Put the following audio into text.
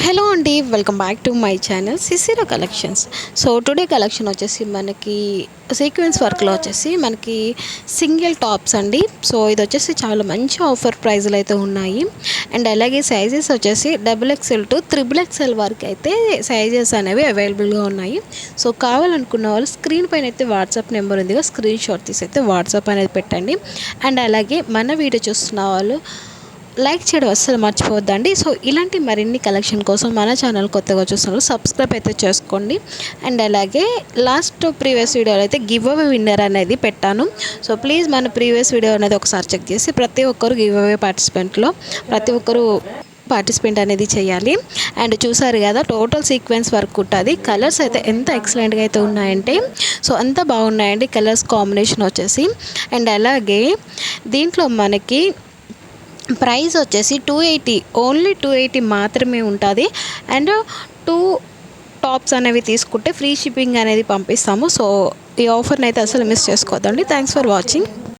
Hello అండి, welcome back to my channel సిసిరో collections. So today collection వచ్చేసి మనకి sequence వర్క్లో వచ్చేసి మనకి సింగిల్ టాప్స్ అండి. సో ఇది వచ్చేసి చాలా మంచి ఆఫర్ ప్రైజ్లు అయితే ఉన్నాయి. అండ్ అలాగే సైజెస్ వచ్చేసి XXL టు XXL వరకు అయితే సైజెస్ అనేవి అవైలబుల్గా ఉన్నాయి. సో కావాలనుకున్న వాళ్ళు స్క్రీన్ పైన అయితే వాట్సాప్ నెంబర్ ఉందిగా, స్క్రీన్ షాట్ తీసి అయితే వాట్సాప్ అనేది పెట్టండి. అండ్ అలాగే మన వీడియో చూస్తున్న వాళ్ళు లైక్ చేయడం అస్సలు మర్చిపోవద్దండి. సో ఇలాంటి మరిన్ని కలెక్షన్ కోసం మన ఛానల్ కొత్తగా చూస్తున్నారు సబ్స్క్రైబ్ అయితే చేసుకోండి. అండ్ అలాగే ప్రీవియస్ వీడియోలో అయితే గివ్ అవే విన్నర్ అనేది పెట్టాను. సో ప్లీజ్ మన ప్రీవియస్ వీడియో అనేది ఒకసారి చెక్ చేసి ప్రతి ఒక్కరు గివ్ అవే పార్టిసిపేట్ అనేది చేయాలి. అండ్ చూసారు కదా, టోటల్ సీక్వెన్స్ వర్క్ ఉంటుంది. కలర్స్ అయితే ఎంత ఎక్సలెంట్గా అయితే ఉన్నాయంటే సో అంత బాగున్నాయండి కలర్స్ కాంబినేషన్ వచ్చేసి. అండ్ అలాగే దీంట్లో మనకి ప్రైస్ వచ్చేసి 280, ఓన్లీ 280 మాత్రమే ఉంటుంది. అండ్ 2 టాప్స్ అనేవి తీసుకుంటే ఫ్రీ షిప్పింగ్ అనేది పంపిస్తాము. సో ఈ ఆఫర్ని అయితే అసలు మిస్ చేసుకోవద్దండి. Thanks for watching.